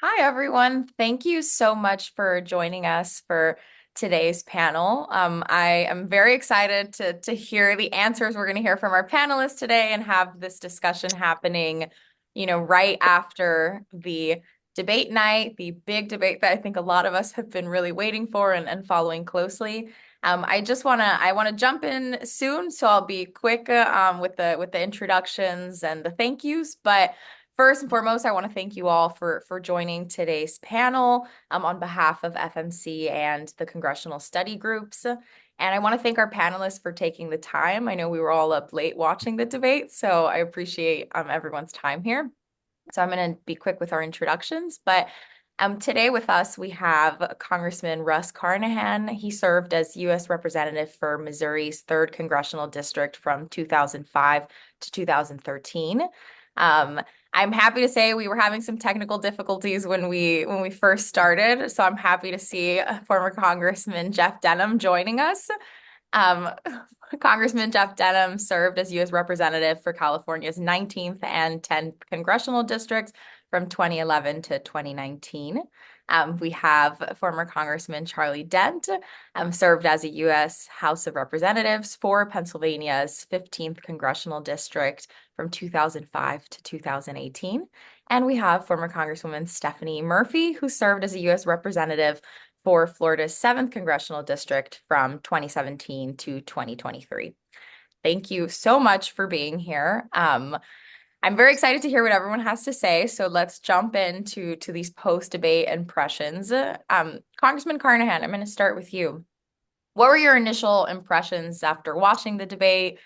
Hi, everyone. Thank you so much for joining us for today's panel. I am very excited to hear the answers we're going to hear from our panelists today and have this discussion happening, right after the debate night, the big debate that I think a lot of us have been really waiting for and following closely. I want to jump in soon, so I'll be quick with the introductions and the thank yous, but. First and foremost, I want to thank you all for joining today's panel on behalf of FMC and the congressional study groups. And I want to thank our panelists for taking the time. I know we were all up late watching the debate, so I appreciate everyone's time here. So I'm going to be quick with our introductions, but today with us we have Congressman Russ Carnahan. He served as U.S. Representative for Missouri's 3rd Congressional District from 2005 to 2013. Um, I'm happy to say we were having some technical difficulties when we first started, so I'm happy to see former Congressman Jeff Denham joining us. Um, Congressman Jeff Denham served as U.S. Representative for California's 19th and 10th congressional districts from 2011 to 2019. We have former Congressman Charlie Dent, served as a U.S. House of Representatives for Pennsylvania's 15th congressional district from 2005 to 2018. And we have former Congresswoman Stephanie Murphy, who served as a U.S. Representative for Florida's 7th congressional district from 2017 to 2023. Thank you so much for being here. I'm very excited to hear what everyone has to say. So let's jump into these post-debate impressions. Congressman Carnahan, I'm going to start with you. What were your initial impressions after watching the debate?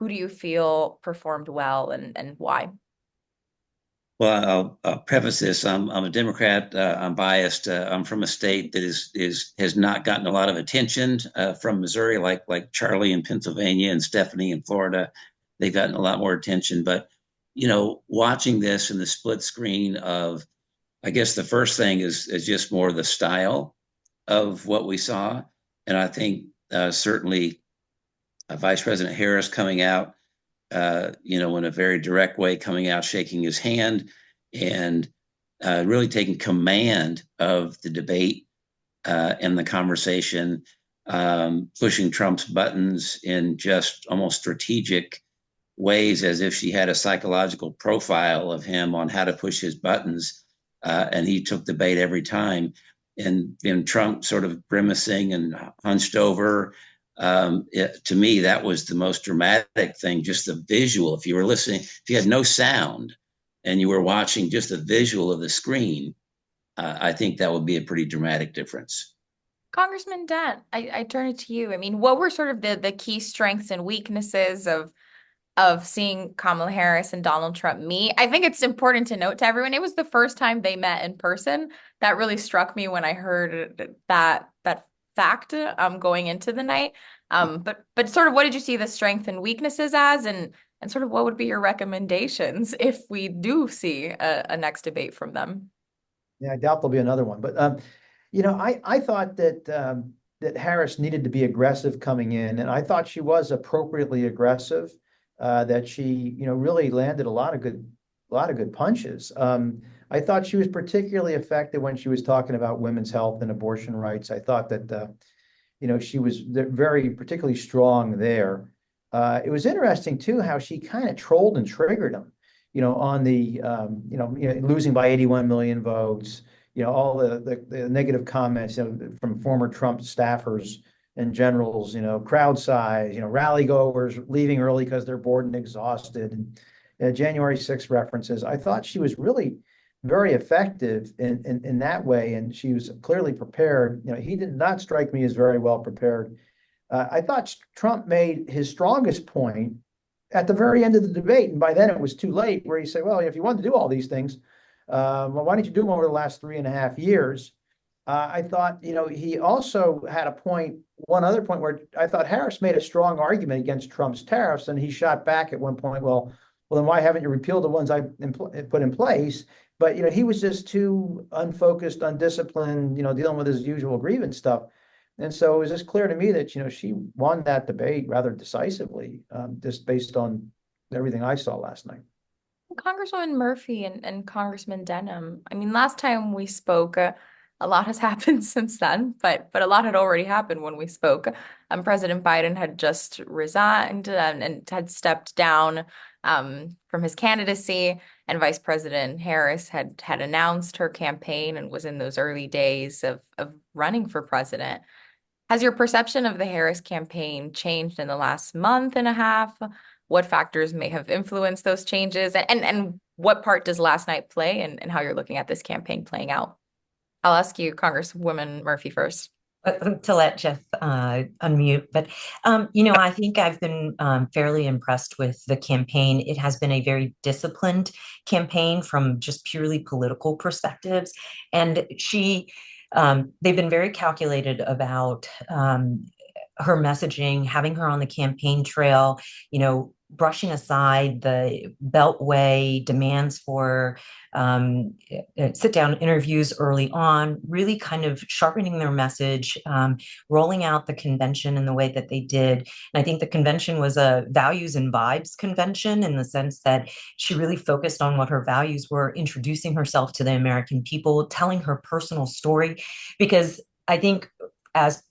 Who do you feel performed well and why? Well, I'll preface this. I'm a Democrat. I'm biased. I'm from a state that has not gotten a lot of attention from Missouri, like Charlie in Pennsylvania and Stephanie in Florida. They've gotten a lot more attention. But watching this in the split screen of, I guess the first thing is just more the style of what we saw, and I think certainly Vice President Harris coming out in a very direct way, coming out, shaking his hand, and really taking command of the debate and the conversation, pushing Trump's buttons in just almost strategic ways, as if she had a psychological profile of him on how to push his buttons. And he took the bait every time. And Trump sort of grimacing and hunched over, to me, that was the most dramatic thing, just the visual. If you were listening, if you had no sound and you were watching just the visual of the screen, I think that would be a pretty dramatic difference. Congressman Dent, I turn it to you. I mean, what were sort of the key strengths and weaknesses of seeing Kamala Harris and Donald Trump meet? I think it's important to note to everyone, it was the first time they met in person. That really struck me when I heard that fact going into the night. But sort of what did you see the strength and weaknesses as, and sort of what would be your recommendations if we do see a next debate from them? Yeah, I doubt there'll be another one. But I thought that Harris needed to be aggressive coming in, and I thought she was appropriately aggressive. That she, really landed a lot of good punches. I thought she was particularly effective when she was talking about women's health and abortion rights. I thought that she was very particularly strong there. It was interesting too how she kind of trolled and triggered him, on the losing by 81 million votes, all the negative comments, from former Trump staffers and generals, crowd size, rally goers leaving early because they're bored and exhausted, and January 6th references. I thought she was really very effective in that way, and she was clearly prepared. He did not strike me as very well prepared. I thought Trump made his strongest point at the very end of the debate, and by then it was too late, where he said, well, if you want to do all these things, well, why don't you do them over the last 3.5 years? I thought, he also had one other point where I thought Harris made a strong argument against Trump's tariffs, and he shot back at one point, well, then why haven't you repealed the ones I put in place? But, he was just too unfocused, undisciplined, dealing with his usual grievance stuff. And so it was just clear to me that, she won that debate rather decisively, just based on everything I saw last night. Congresswoman Murphy and Congressman Denham, I mean, last time we spoke, a lot has happened since then, but a lot had already happened when we spoke. President Biden had just resigned and had stepped down from his candidacy, and Vice President Harris had announced her campaign and was in those early days of running for president. Has your perception of the Harris campaign changed in the last month and a half? What factors may have influenced those changes? And what part does last night play in how you're looking at this campaign playing out? I'll ask you, Congresswoman Murphy, first. To let Jeff unmute. But, I think I've been fairly impressed with the campaign. It has been a very disciplined campaign from just purely political perspectives. And they've been very calculated about her messaging, having her on the campaign trail, brushing aside the beltway demands for sit down interviews early on, really kind of sharpening their message, rolling out the convention in the way that they did. And I think the convention was a values and vibes convention in the sense that she really focused on what her values were, introducing herself to the American people, telling her personal story, because I think as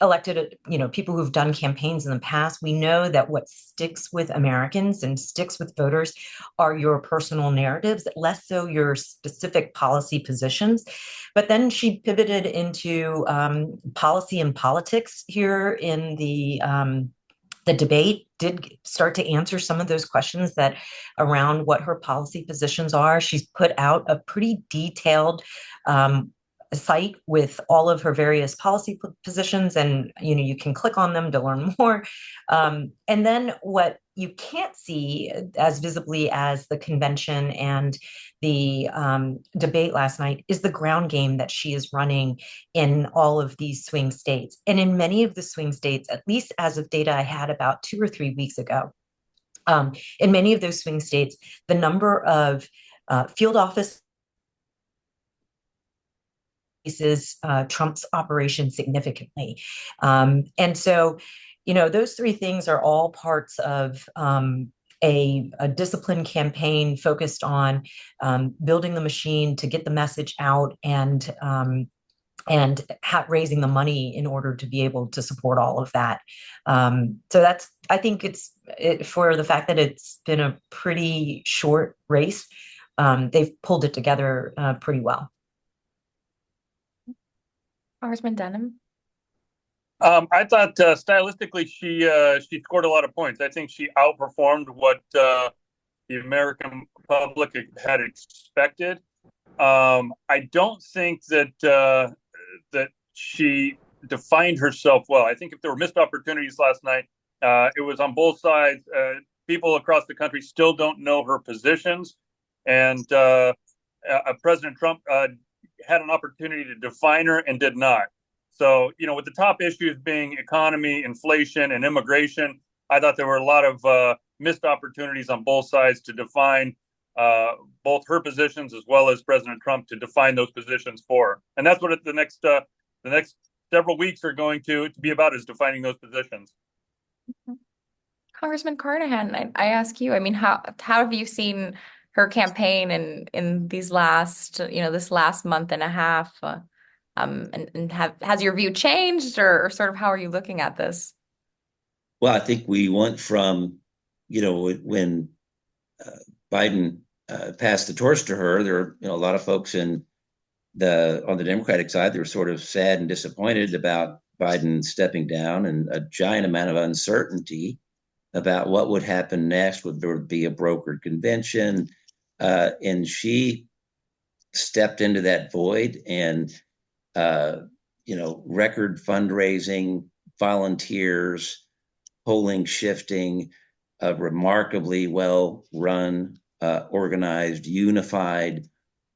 elected, people who've done campaigns in the past, we know that what sticks with Americans and sticks with voters are your personal narratives, less so your specific policy positions. But then she pivoted into policy and politics here in the debate, did start to answer some of those questions that around what her policy positions are. She's put out a pretty detailed site with all of her various policy positions, and you can click on them to learn more. And then what you can't see as visibly as the convention and the debate last night is the ground game that she is running in all of these swing states. And in many of the swing states, at least as of data I had about 2 or 3 weeks ago, in many of those swing states, the number of field office Trump's operation significantly. And so, those three things are all parts of a disciplined campaign focused on building the machine to get the message out and raising the money in order to be able to support all of that. So I think for the fact that it's been a pretty short race, they've pulled it together pretty well. Congressman Denham. I thought stylistically she scored a lot of points. I think she outperformed what the American public had expected. I don't think that she defined herself well. I think if there were missed opportunities last night, it was on both sides. People across the country still don't know her positions, and President Trump had an opportunity to define her and did not. So, with the top issues being economy, inflation, and immigration, I thought there were a lot of missed opportunities on both sides to define both her positions as well as President Trump to define those positions for her. And that's what the next several weeks are going to be about, is defining those positions. Congressman Carnahan, I ask you, I mean, how have you seen her campaign in these this last month and a half? And has your view changed, or sort of how are you looking at this? Well, I think we went from, when Biden passed the torch to her, there were a lot of folks on the Democratic side, they were sort of sad and disappointed about Biden stepping down, and a giant amount of uncertainty about what would happen next. Would there be a brokered convention? And she stepped into that void, and record fundraising, volunteers, polling shifting, a remarkably well run, organized, unified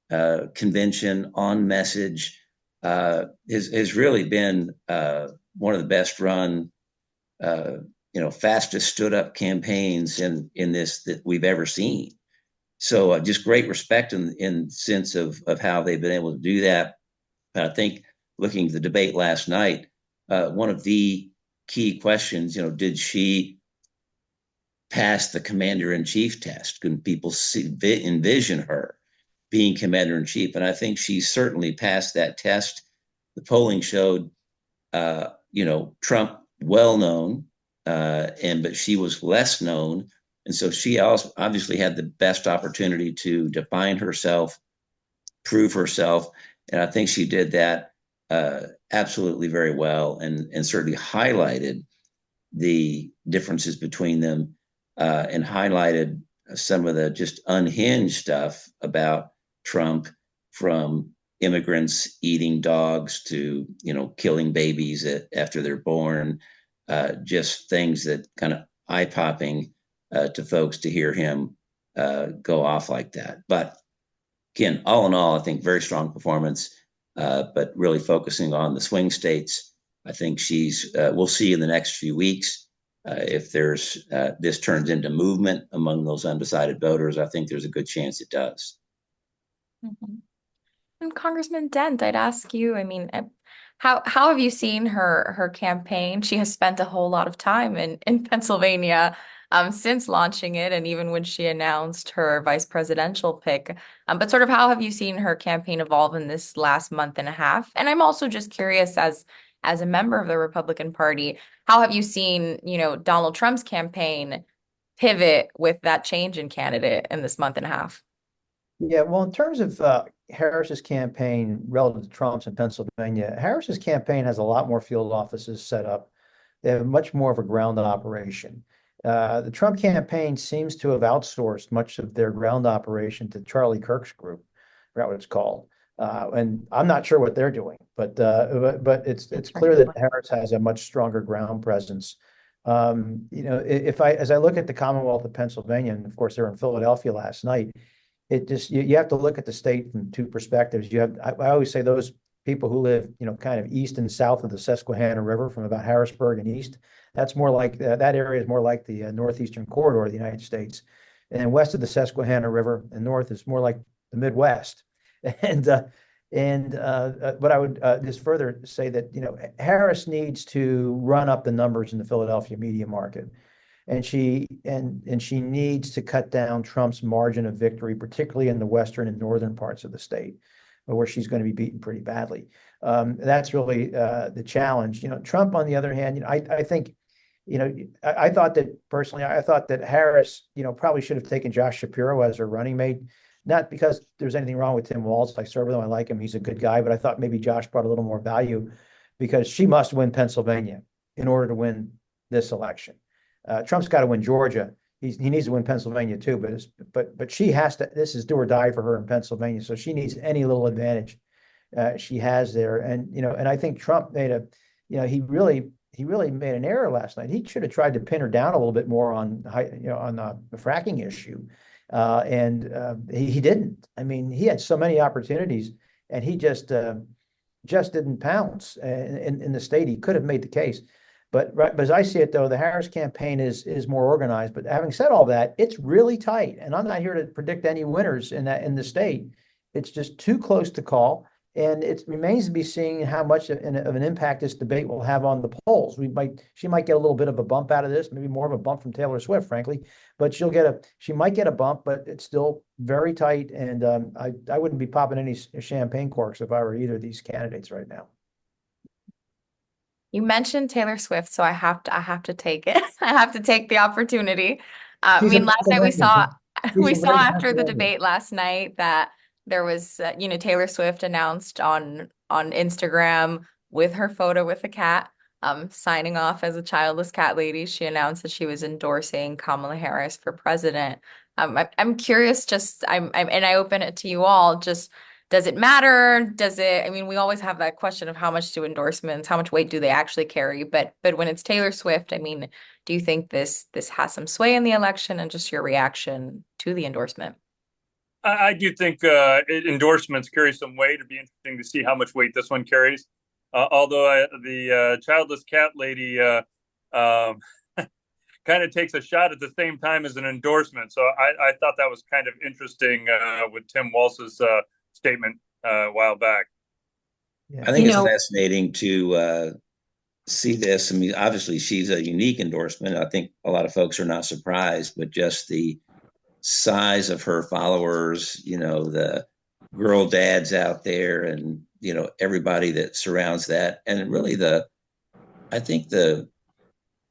convention on message, has really been one of the best run, fastest stood up campaigns in this that we've ever seen. So just great respect in sense of how they've been able to do that. I think looking at the debate last night, one of the key questions, did she pass the commander-in-chief test? Can people envision her being commander-in-chief? And I think she certainly passed that test. The polling showed, Trump well known, but she was less known. And so she also obviously had the best opportunity to define herself, prove herself. And I think she did that absolutely very well, and certainly highlighted the differences between them, and highlighted some of the just unhinged stuff about Trump, from immigrants eating dogs to killing babies after they're born, just things that kind of eye popping to folks to hear him go off like that. But again, all in all, I think very strong performance, but really focusing on the swing states. I think we'll see in the next few weeks if this turns into movement among those undecided voters. I think there's a good chance it does. Mm-hmm. And Congressman Dent, I'd ask you, I mean, how have you seen her campaign? She has spent a whole lot of time in Pennsylvania since launching it, and even when she announced her vice presidential pick. But sort of how have you seen her campaign evolve in this last month and a half? And I'm also just curious, as a member of the Republican Party, how have you seen, Donald Trump's campaign pivot with that change in candidate in this month and a half? Yeah, well, in terms of Harris's campaign relative to Trump's in Pennsylvania, Harris's campaign has a lot more field offices set up. They have much more of a ground operation. The Trump campaign seems to have outsourced much of their ground operation to Charlie Kirk's group, forgot what it's called. And I'm not sure what they're doing, but it's clear that Harris has a much stronger ground presence. As I look at the Commonwealth of Pennsylvania, and of course they're in Philadelphia last night, it just you have to look at the state from two perspectives. I always say those people who live, kind of east and south of the Susquehanna River, from about Harrisburg and east, that's more like that area is more like the northeastern corridor of the United States, and west of the Susquehanna River and north is more like the Midwest. And but I would just further say that Harris needs to run up the numbers in the Philadelphia media market. And she needs to cut down Trump's margin of victory, particularly in the western and northern parts of the state, where she's going to be beaten pretty badly. That's really the challenge. Trump, on the other hand, I think, I thought that Harris, probably should have taken Josh Shapiro as her running mate. Not because there's anything wrong with Tim Walz. I serve with him. I like him. He's a good guy. But I thought maybe Josh brought a little more value, because she must win Pennsylvania in order to win this election. Trump's got to win Georgia. He needs to win Pennsylvania too, but she has to. This is do or die for her in Pennsylvania, so she needs any little advantage she has there. And I think Trump he really made an error last night. He should have tried to pin her down a little bit more on the fracking issue, and he didn't. I mean, he had so many opportunities, and he just didn't pounce. In the state, he could have made the case. But as I see it, though, the Harris campaign is more organized. But having said all that, it's really tight, and I'm not here to predict any winners in the state. It's just too close to call, and it remains to be seen how much of an impact this debate will have on the polls. She might get a little bit of a bump out of this, maybe more of a bump from Taylor Swift, frankly. But she might get a bump, but it's still very tight, and I wouldn't be popping any champagne corks if I were either of these candidates right now. You mentioned Taylor Swift, so I have to take it. I have to take the opportunity. I mean, last night we saw after the debate last night that there was, Taylor Swift announced on Instagram with her photo with the cat, signing off as a childless cat lady. She announced that she was endorsing Kamala Harris for president. I'm curious, and I open it to you all, just. Does it matter? I mean, we always have that question of how much do endorsements, how much weight do they actually carry? But when it's Taylor Swift, I mean, do you think this has some sway in the election, and just your reaction to the endorsement? I do think endorsements carry some weight. It'd be interesting to see how much weight this one carries. Although the childless cat lady kind of takes a shot at the same time as an endorsement. So I thought that was kind of interesting with Tim Walz's statement a while back. Yeah. I think it's fascinating to see this. I mean, obviously, she's a unique endorsement. I think a lot of folks are not surprised, but just the size of her followers, the girl dads out there, and everybody that surrounds that, and really I think the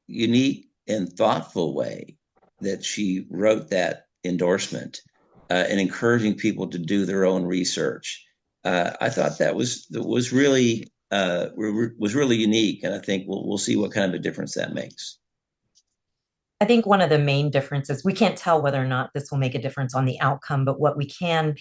unique and thoughtful way that she wrote that endorsement, and encouraging people to do their own research. I thought that was really unique, and I think we'll see what kind of a difference that makes. I think one of the main differences, we can't tell whether or not this will make a difference on the outcome, but what we can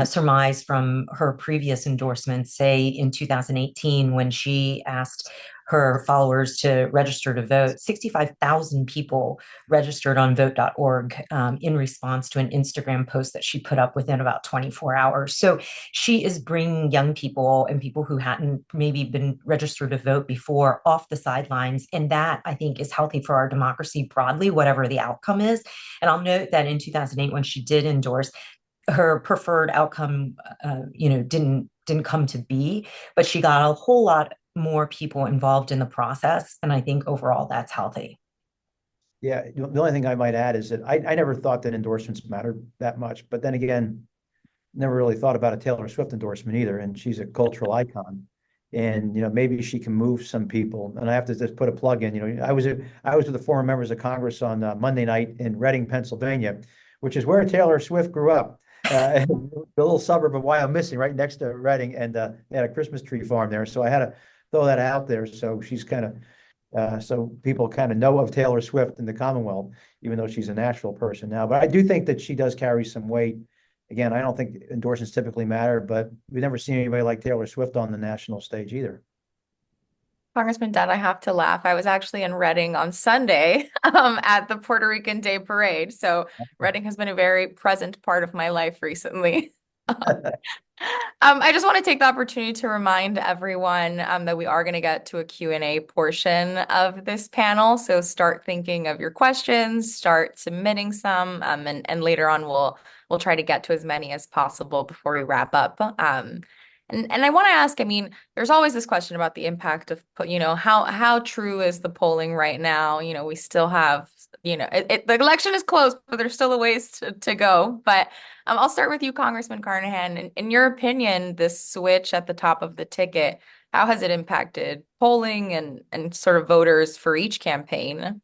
surmise from her previous endorsements, say in 2018, when she asked her followers to register to vote, 65,000 people registered on vote.org in response to an Instagram post that she put up within about 24 hours. So she is bringing young people and people who hadn't maybe been registered to vote before off the sidelines. And that, I think, is healthy for our democracy broadly, whatever the outcome is. And I'll note that in 2008, when she did endorse, her preferred outcome, didn't come to be, but she got a whole lot more people involved in the process. And I think overall that's healthy. Yeah, the only thing I might add is that I never thought that endorsements mattered that much, but then again, never really thought about a Taylor Swift endorsement either, and she's a cultural icon. And maybe she can move some people. And I have to just put a plug in. I was with the former members of Congress on Monday night in Reading, Pennsylvania, which is where Taylor Swift grew up, the little suburb of Wyomissing, right next to Reading, and they had a Christmas tree farm there. So I had to throw that out there. So she's kind of so people kind of know of Taylor Swift in the Commonwealth, even though she's a Nashville person now. But I do think that she does carry some weight. Again, I don't think endorsements typically matter, but we've never seen anybody like Taylor Swift on the national stage either. Congressman Dent, I have to laugh. I was actually in Reading on Sunday at the Puerto Rican Day Parade. So Reading has been a very present part of my life recently. I just want to take the opportunity to remind everyone that we are going to get to a Q&A portion of this panel. So start thinking of your questions, start submitting some, and later on we'll try to get to as many as possible before we wrap up. And I want to ask, I mean, there's always this question about the impact of, how true is the polling right now? We still have, the election is close, but there's still a ways to go. But I'll start with you, Congressman Carnahan. In your opinion, this switch at the top of the ticket, how has it impacted polling and sort of voters for each campaign?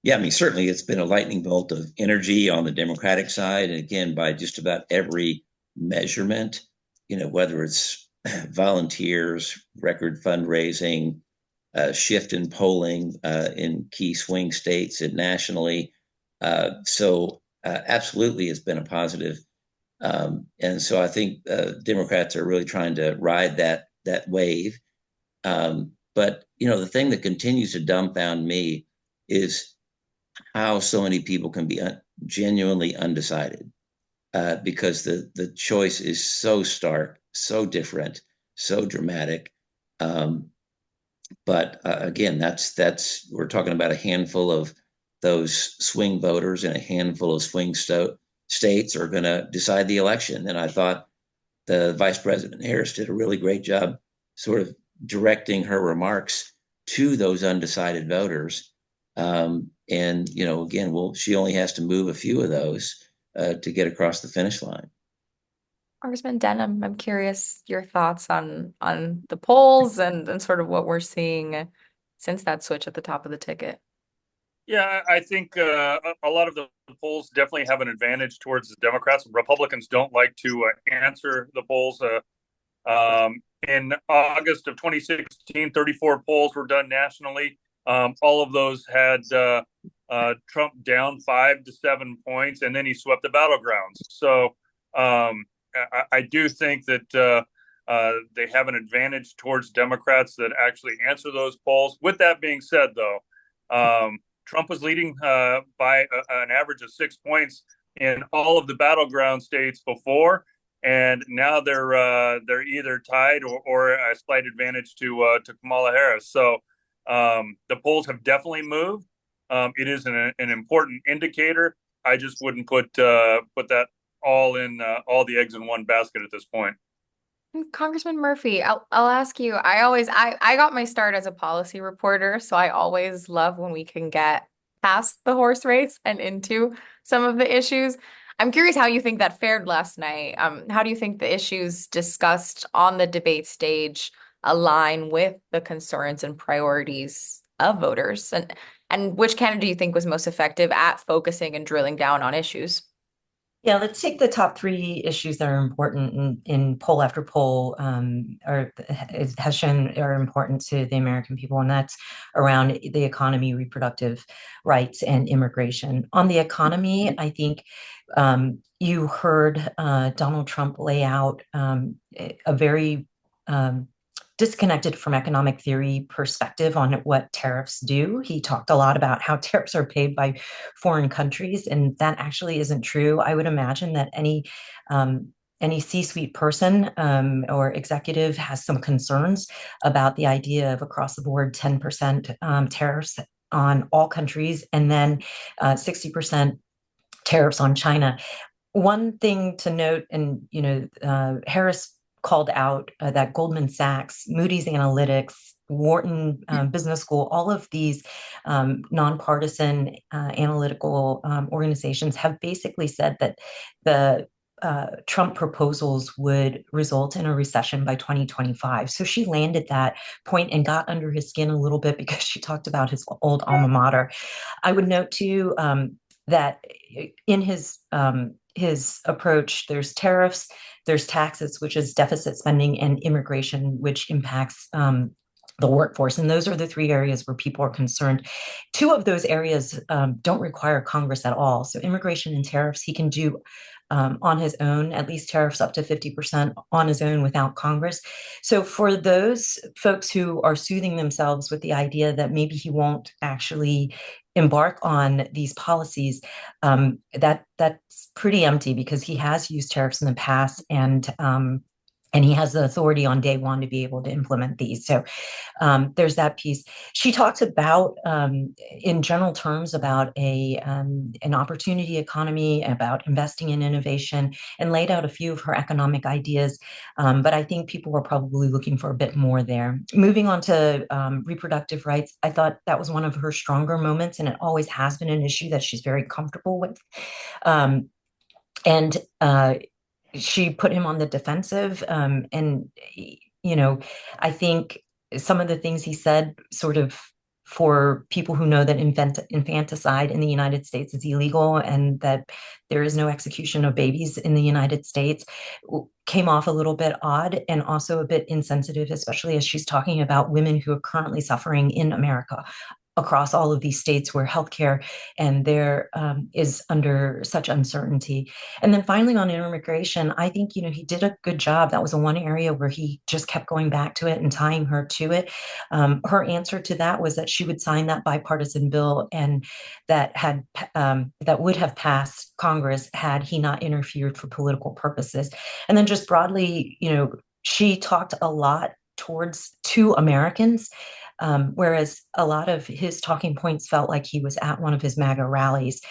Yeah, I mean, certainly it's been a lightning bolt of energy on the Democratic side. And again, by just about every measurement, whether it's volunteers, record fundraising, shift in polling in key swing states and nationally. So absolutely, it's been a positive. And so I think Democrats are really trying to ride that wave. But the thing that continues to dumbfound me is how so many people can be genuinely undecided, because the choice is so stark, so different, so dramatic. But again, that's we're talking about a handful of those swing voters, and a handful of swing states are going to decide the election. And I thought the Vice President Harris did a really great job sort of directing her remarks to those undecided voters. And again, she only has to move a few of those to get across the finish line. Congressman Denham, I'm curious your thoughts on the polls and sort of what we're seeing since that switch at the top of the ticket. Yeah, I think a lot of the polls definitely have an advantage towards the Democrats. Republicans don't like to answer the polls. In August of 2016, 34 polls were done nationally. All of those had Trump down 5 to 7 points, and then he swept the battlegrounds. So I do think that they have an advantage towards Democrats that actually answer those polls. With that being said, though, Trump was leading by an average of 6 points in all of the battleground states before, and now they're either tied or a slight advantage to Kamala Harris. So the polls have definitely moved. It is an important indicator. I just wouldn't put that all the eggs in one basket at this point. Congressman Murphy, I'll ask you. I got my start as a policy reporter, so I always love when we can get past the horse race and into some of the issues. I'm curious how you think that fared last night. How do you think the issues discussed on the debate stage align with the concerns and priorities of voters? And which candidate do you think was most effective at focusing and drilling down on issues? Yeah, let's take the top three issues that are important in poll after poll, or has shown are important to the American people, and that's around the economy, reproductive rights, and immigration. On the economy, I think you heard Donald Trump lay out a very disconnected from economic theory perspective on what tariffs do. He talked a lot about how tariffs are paid by foreign countries, and that actually isn't true. I would imagine that any C-suite person or executive has some concerns about the idea of across the board 10% tariffs on all countries, and then 60% tariffs on China. One thing to note, and Harris called out that Goldman Sachs, Moody's Analytics, Wharton Business School, all of these nonpartisan analytical organizations have basically said that the Trump proposals would result in a recession by 2025. So she landed that point and got under his skin a little bit because she talked about his old alma mater. I would note too that in his approach, there's tariffs, there's taxes, which is deficit spending, and immigration, which impacts the workforce. And those are the three areas where people are concerned. Two of those areas don't require Congress at all. So immigration and tariffs, he can do on his own, at least tariffs up to 50% on his own without Congress. So for those folks who are soothing themselves with the idea that maybe he won't actually embark on these policies, that's pretty empty, because he has used tariffs in the past, and he has the authority on day one to be able to implement these. So there's that piece. She talked about, in general terms, about an opportunity economy, about investing in innovation, and laid out a few of her economic ideas. But I think people were probably looking for a bit more there. Moving on to reproductive rights, I thought that was one of her stronger moments, and it always has been an issue that she's very comfortable with. And she put him on the defensive. And, I think some of the things he said, sort of, for people who know that infanticide in the United States is illegal and that there is no execution of babies in the United States, came off a little bit odd and also a bit insensitive, especially as she's talking about women who are currently suffering in America across all of these states where healthcare and there is under such uncertainty. And then finally on immigration, I think, he did a good job. That was the one area where he just kept going back to it and tying her to it. Her answer to that was that she would sign that bipartisan bill, and that would have passed Congress had he not interfered for political purposes. And then just broadly, she talked a lot to Americans, whereas a lot of his talking points felt like he was at one of his MAGA rallies.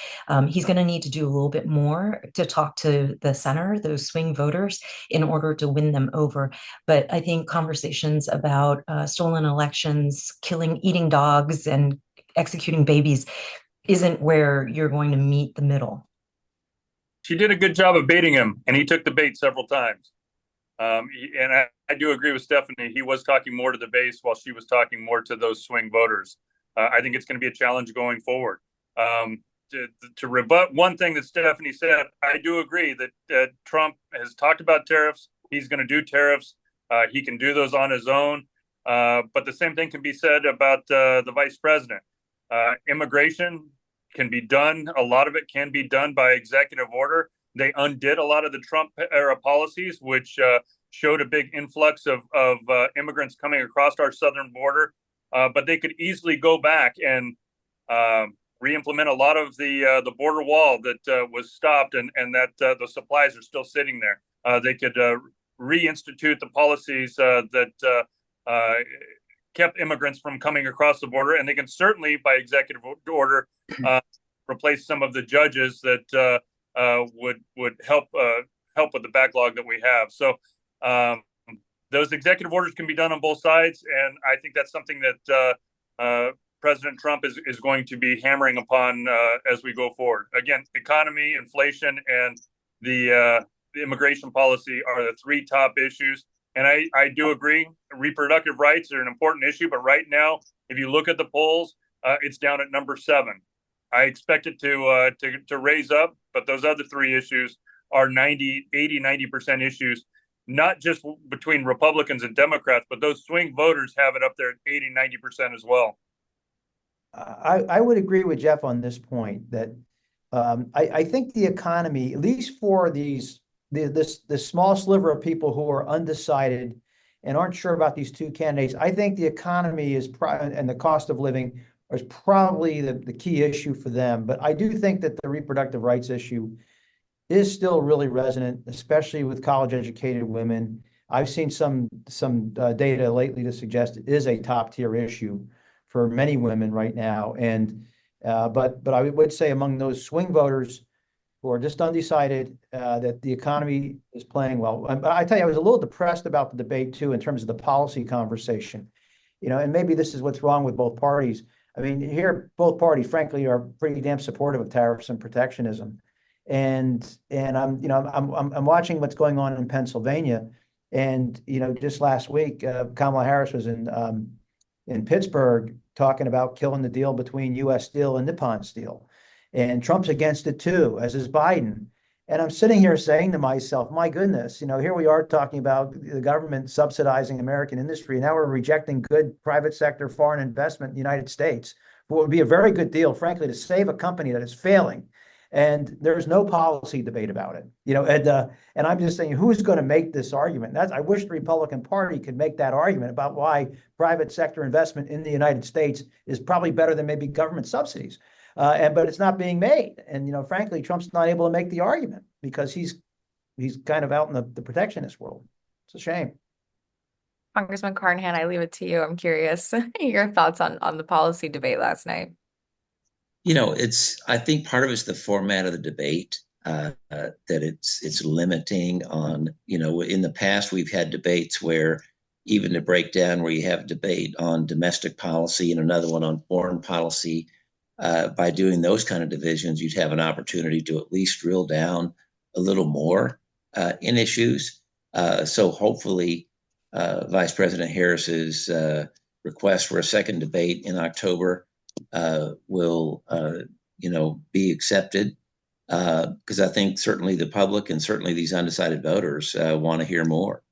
He's going to need to do a little bit more to talk to the center, those swing voters, in order to win them over. But I think conversations about stolen elections, eating dogs, and executing babies isn't where you're going to meet the middle. She did a good job of baiting him, and he took the bait several times. And I do agree with Stephanie. He was talking more to the base while she was talking more to those swing voters. I think it's going to be a challenge going forward. To rebut one thing that Stephanie said, I do agree that Trump has talked about tariffs. He's going to do tariffs. He can do those on his own. But the same thing can be said about the vice president. Immigration can be done. A lot of it can be done by executive order. They undid a lot of the Trump era policies, which showed a big influx of immigrants coming across our southern border. But they could easily go back and re-implement a lot of the border wall that was stopped, and that the supplies are still sitting there. They could reinstitute the policies that kept immigrants from coming across the border, and they can certainly, by executive order, replace some of the judges that would help with the backlog that we have. So those executive orders can be done on both sides, and I think that's something that President Trump is going to be hammering upon as we go forward. Again, economy, inflation, and the immigration policy are the three top issues. And I do agree, reproductive rights are an important issue, but right now, if you look at the polls, it's down at number 7. I expect it to raise up, but those other three issues are 90% issues, not just between Republicans and Democrats, but those swing voters have it up there at 80-90% as well. I would agree with Jeff on this point that I think the economy, at least for this small sliver of people who are undecided and aren't sure about these two candidates, I think the economy and the cost of living is probably the key issue for them. But I do think that the reproductive rights issue is still really resonant, especially with college-educated women. I've seen some data lately to suggest it is a top-tier issue for many women right now. And but I would say among those swing voters who are just undecided, that the economy is playing well. But I tell you, I was a little depressed about the debate too in terms of the policy conversation. And maybe this is what's wrong with both parties. I mean, here both parties, frankly, are pretty damn supportive of tariffs and protectionism. And I'm watching what's going on in Pennsylvania. And just last week, Kamala Harris was in Pittsburgh talking about killing the deal between U.S. Steel and Nippon Steel. And Trump's against it too, as is Biden. And I'm sitting here saying to myself, my goodness, here we are talking about the government subsidizing American industry. And now we're rejecting good private sector foreign investment in the United States. What would be a very good deal, frankly, to save a company that is failing. And there's no policy debate about it. And I'm just saying, who's going to make this argument? I wish the Republican Party could make that argument about why private sector investment in the United States is probably better than maybe government subsidies. But it's not being made. And, frankly, Trump's not able to make the argument because he's kind of out in the protectionist world. It's a shame. Congressman Carnahan, I leave it to you. I'm curious your thoughts on the policy debate last night. I think part of it's the format of the debate, that it's limiting on, in the past, we've had debates where even to break down where you have a debate on domestic policy and another one on foreign policy, by doing those kind of divisions, you'd have an opportunity to at least drill down a little more in issues. So hopefully Vice President Harris's request for a second debate in October will be accepted, because I think certainly the public and certainly these undecided voters want to hear more.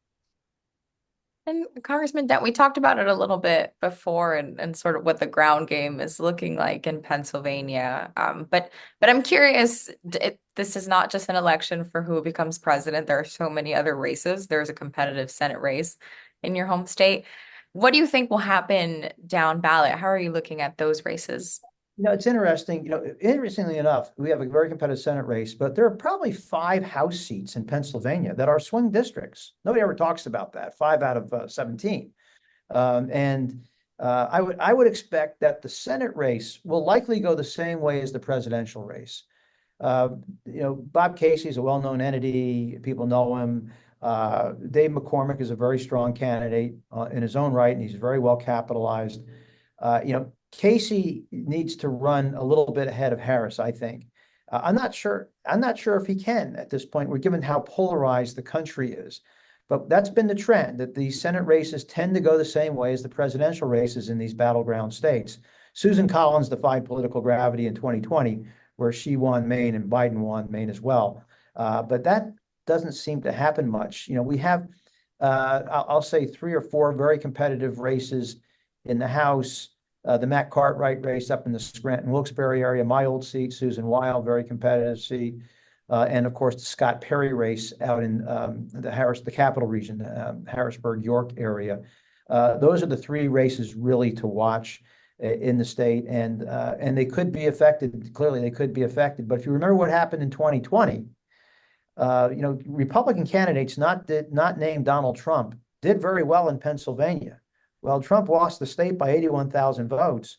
And Congressman Dent, we talked about it a little bit before and sort of what the ground game is looking like in Pennsylvania. But I'm curious, this is not just an election for who becomes president. There are so many other races. There's a competitive Senate race in your home state. What do you think will happen down ballot? How are you looking at those races? It's interesting. Interestingly enough, we have a very competitive Senate race, but there are probably 5 House seats in Pennsylvania that are swing districts. Nobody ever talks about that. 5 out of 17. I would expect that the Senate race will likely go the same way as the presidential race. Bob Casey is a well-known entity. People know him. Dave McCormick is a very strong candidate in his own right, and he's very well capitalized. Casey needs to run a little bit ahead of Harris, I think. I'm not sure if he can at this point. We're given how polarized the country is. But that's been the trend, that the Senate races tend to go the same way as the presidential races in these battleground states. Susan Collins defied political gravity in 2020, where she won Maine and Biden won Maine as well. But that doesn't seem to happen much. We have, I'll say, 3 or 4 very competitive races in the House. The Matt Cartwright race up in the Scranton-Wilkes-Barre area, my old seat, Susan Wild, very competitive seat. And of course, the Scott Perry race out in the capital region, Harrisburg, York area. Those are the 3 races really to watch in the state, and they could be affected. Clearly, they could be affected. But if you remember what happened in 2020, Republican candidates not named Donald Trump did very well in Pennsylvania. Well, Trump lost the state by 81,000 votes.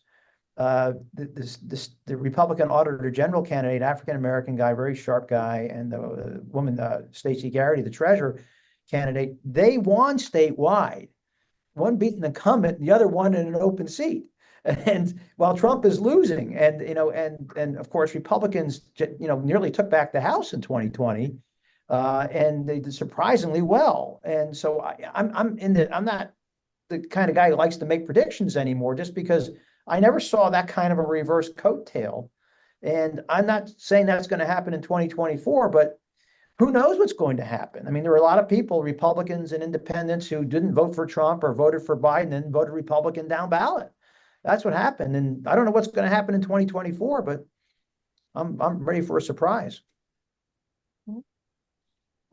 The Republican Auditor General candidate, African-American guy, very sharp guy, and the woman, Stacey Garrity, the treasurer, candidate, they won statewide. One beat an incumbent, the other one in an open seat. And while Trump is losing, and and of course Republicans, nearly took back the House in 2020, and they did surprisingly well. And so I'm not the kind of guy who likes to make predictions anymore, just because I never saw that kind of a reverse coattail. And I'm not saying that's going to happen in 2024, but who knows what's going to happen? I mean, there are a lot of people, Republicans and independents, who didn't vote for Trump or voted for Biden and voted Republican down ballot. That's what happened. And I don't know what's going to happen in 2024, but I'm ready for a surprise.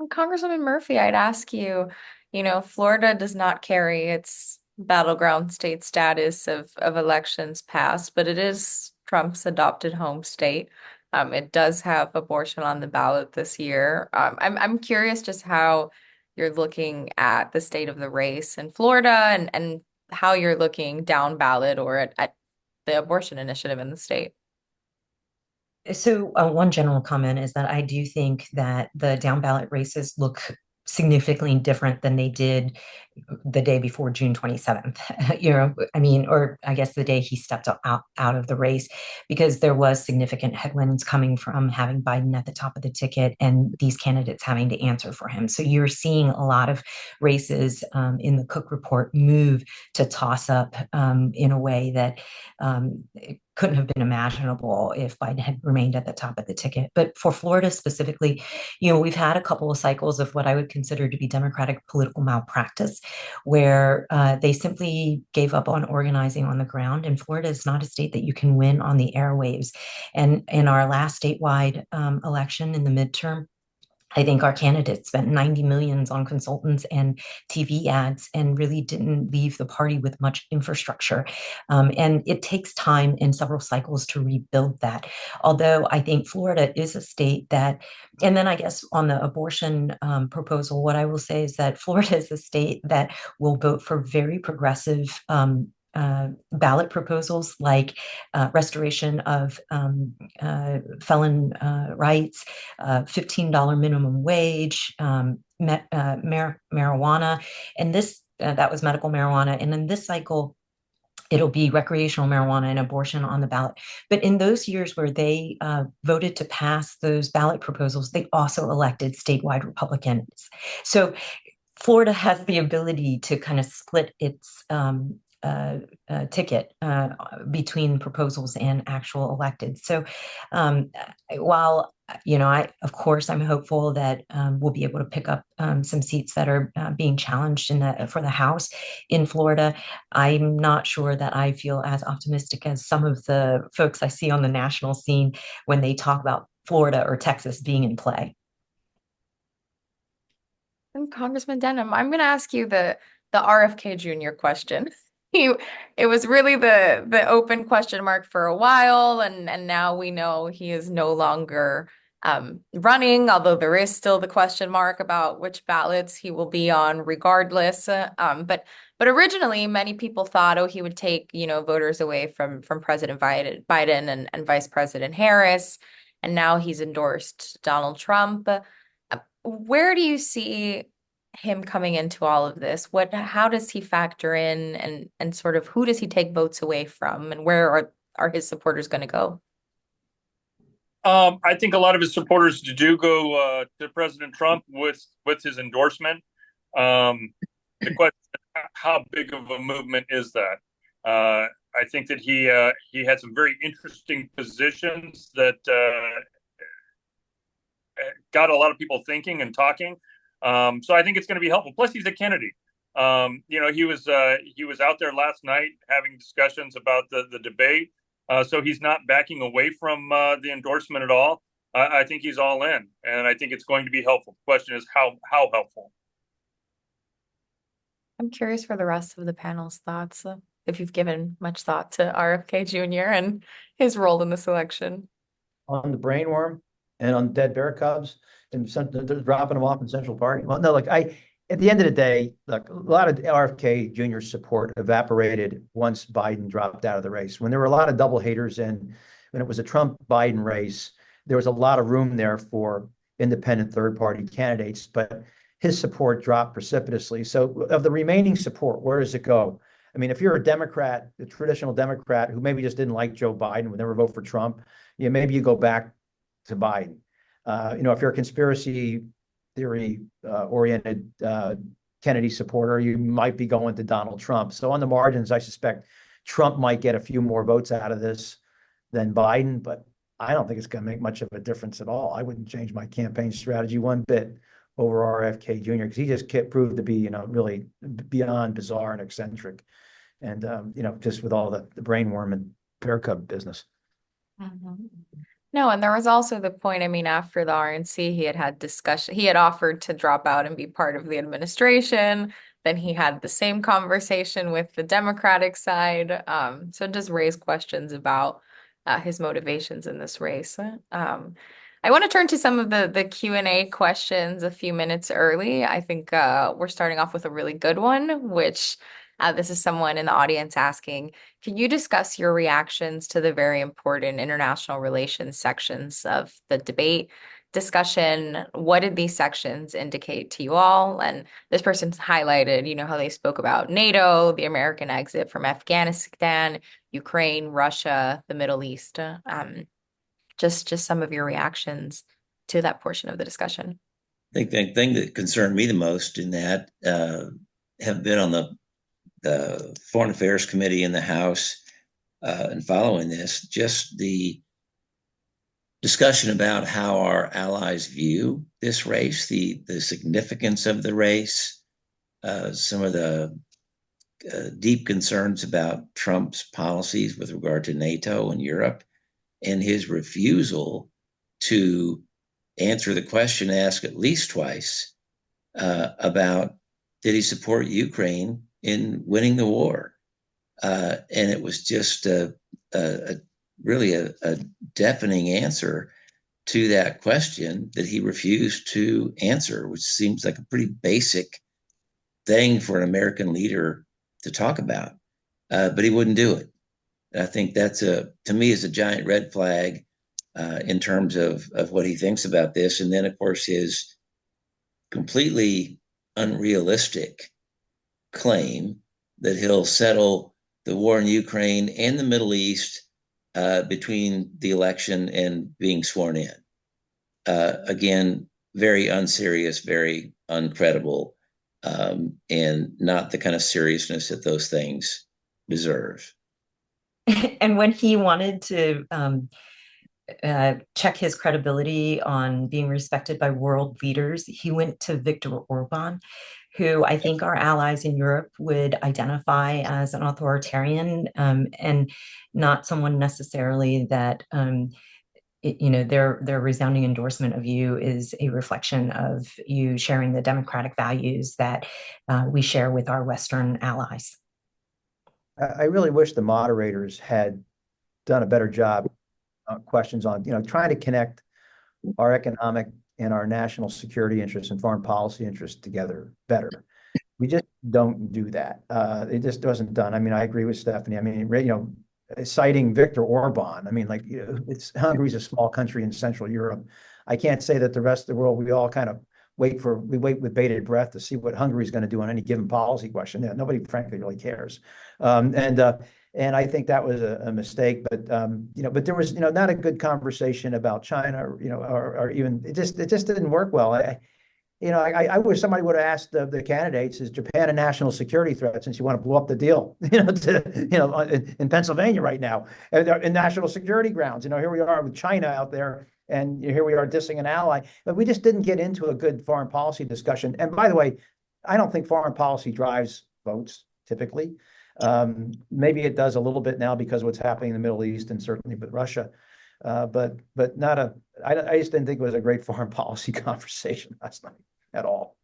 Congresswoman Murphy, I'd ask you, Florida does not carry its battleground state status of elections past, but it is Trump's adopted home state. It does have abortion on the ballot this year. I'm curious just how you're looking at the state of the race in Florida, and how you're looking down ballot or at the abortion initiative in the state. So, one general comment is that I do think that the down ballot races look significantly different than they did the day before June 27th. Or I guess the day he stepped out of the race, because there was significant headwinds coming from having Biden at the top of the ticket and these candidates having to answer for him. So you're seeing a lot of races in the Cook report move to toss up in a way that couldn't have been imaginable if Biden had remained at the top of the ticket. But for Florida specifically, we've had a couple of cycles of what I would consider to be Democratic political malpractice, where they simply gave up on organizing on the ground. And Florida is not a state that you can win on the airwaves. And in our last statewide election in the midterm, I think our candidates spent 90 millions on consultants and TV ads and really didn't leave the party with much infrastructure. And it takes time and several cycles to rebuild that. Although I think Florida is a state that, and then I guess on the abortion proposal, what I will say is that Florida is a state that will vote for very progressive ballot proposals like restoration of felon rights, $15 minimum wage, marijuana, and this that was medical marijuana. And in this cycle, it'll be recreational marijuana and abortion on the ballot. But in those years where they voted to pass those ballot proposals, they also elected statewide Republicans. So Florida has the ability to kind of split its ticket between proposals and actual elected. So while of course, I'm hopeful that we'll be able to pick up some seats that are being challenged for the House in Florida. I'm not sure that I feel as optimistic as some of the folks I see on the national scene when they talk about Florida or Texas being in play. And Congressman Denham, I'm going to ask you the RFK Jr. question. It was really the open question mark for a while, and now we know he is no longer running, although there is still the question mark about which ballots he will be on regardless. But originally, many people thought, oh, he would take, voters away from President Biden and Vice President Harris, and now he's endorsed Donald Trump. Where do you see him coming into all of this? How does he factor in, and sort of who does he take votes away from, and where are his supporters going to go? I think a lot of his supporters do go to President Trump with his endorsement. The question is, how big of a movement is that? I think that he had some very interesting positions that got a lot of people thinking and talking. So I think it's going to be helpful. Plus, he's a Kennedy. He was out there last night having discussions about the debate. So he's not backing away from the endorsement at all. I think he's all in, and I think it's going to be helpful. The question is how helpful. I'm curious for the rest of the panel's thoughts, if you've given much thought to RFK Jr. and his role in this election. On the brainworm and on dead bear cubs and they're dropping them off in Central Park. Well, no, at the end of the day, look, a lot of RFK Jr. support evaporated once Biden dropped out of the race. When there were a lot of double haters and when it was a Trump-Biden race, there was a lot of room there for independent third-party candidates. But his support dropped precipitously. So of the remaining support, where does it go? I mean, if you're a Democrat, a traditional Democrat who maybe just didn't like Joe Biden, would never vote for Trump, maybe you go back to Biden. If you're a conspiracy theory oriented Kennedy supporter, you might be going to Donald Trump. So on the margins, I suspect Trump might get a few more votes out of this than Biden, but I don't think it's going to make much of a difference at all. I wouldn't change my campaign strategy one bit over RFK Jr. because he just proved to be, really beyond bizarre and eccentric, and just with all the brainworm and bear cub business. Mm-hmm. No, and there was also the point, I mean, after the RNC, he had discussion, he had offered to drop out and be part of the administration. Then he had the same conversation with the Democratic side. So it does raise questions about his motivations in this race. I want to turn to some of the Q&A questions a few minutes early. I think we're starting off with a really good one, which this is someone in the audience asking, can you discuss your reactions to the very important international relations sections of the debate discussion? What did these sections indicate to you all? And this person's highlighted, how they spoke about NATO, the American exit from Afghanistan, Ukraine, Russia, the Middle East. Just some of your reactions to that portion of the discussion. I think the thing that concerned me the most in that have been on the Foreign Affairs Committee in the House and following this, just the discussion about how our allies view this race, the significance of the race, some of the deep concerns about Trump's policies with regard to NATO and Europe, and his refusal to answer the question asked at least twice about did he support Ukraine in winning the war? And it was just really a deafening answer to that question that he refused to answer, which seems like a pretty basic thing for an American leader to talk about. But he wouldn't do it. I think that's to me is a giant red flag in terms of what he thinks about this. And then, of course, his completely unrealistic claim that he'll settle the war in Ukraine and the Middle East between the election and being sworn in. Again, very unserious, very uncredible, and not the kind of seriousness that those things deserve. And when he wanted to check his credibility on being respected by world leaders, he went to Viktor Orban, who I think our allies in Europe would identify as an authoritarian, and not someone necessarily that their resounding endorsement of you is a reflection of you sharing the democratic values that we share with our Western allies. I really wish the moderators had done a better job questions on, trying to connect our economic and our national security interests and foreign policy interests together better. We just don't do that. It just wasn't done. I mean, I agree with Stephanie. I mean, citing Viktor Orban, I mean, Hungary's a small country in Central Europe. I can't say that the rest of the world, we all kind of wait with bated breath to see what Hungary's going to do on any given policy question. Yeah, nobody, frankly, really cares. And I think that was a mistake. But but there was not a good conversation about China, or even it just didn't work well. I wish somebody would have asked the candidates, is Japan a national security threat since you want to blow up the deal, in Pennsylvania right now, in national security grounds. Here we are with China out there, and here we are dissing an ally. But we just didn't get into a good foreign policy discussion. And by the way, I don't think foreign policy drives votes typically. Maybe it does a little bit now because of what's happening in the Middle East and certainly with Russia. But I just didn't think it was a great foreign policy conversation last night at all.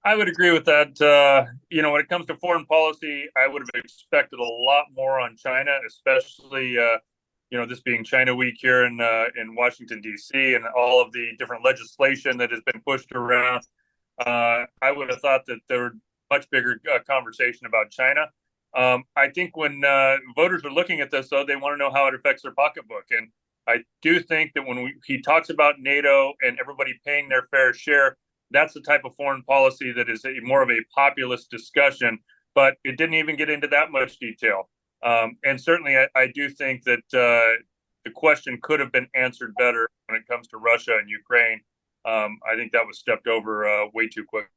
I would agree with that. When it comes to foreign policy, I would have expected a lot more on China, especially, this being China Week here in Washington, D.C., and all of the different legislation that has been pushed around. I would have thought that there would be much bigger conversation about China. I think when voters are looking at this, though, they want to know how it affects their pocketbook. And I do think that when he talks about NATO and everybody paying their fair share, that's the type of foreign policy that is more of a populist discussion. But it didn't even get into that much detail. And certainly, I do think that the question could have been answered better when it comes to Russia and Ukraine. I think that was stepped over way too quickly.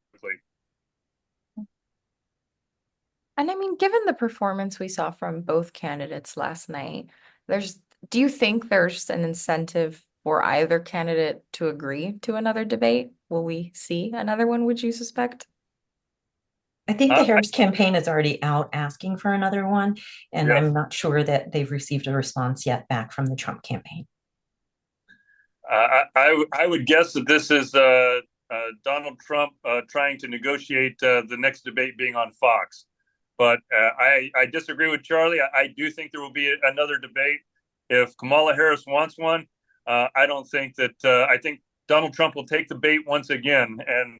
And I mean, given the performance we saw from both candidates last night, do you think there's an incentive for either candidate to agree to another debate? Will we see another one, would you suspect? I think the Harris campaign is already out asking for another one, and Yes. I'm not sure that they've received a response yet back from the Trump campaign. I would guess that this is Donald Trump trying to negotiate the next debate being on Fox. But I disagree with Charlie. I do think there will be another debate. If Kamala Harris wants one, I don't think that I think Donald Trump will take the bait once again, and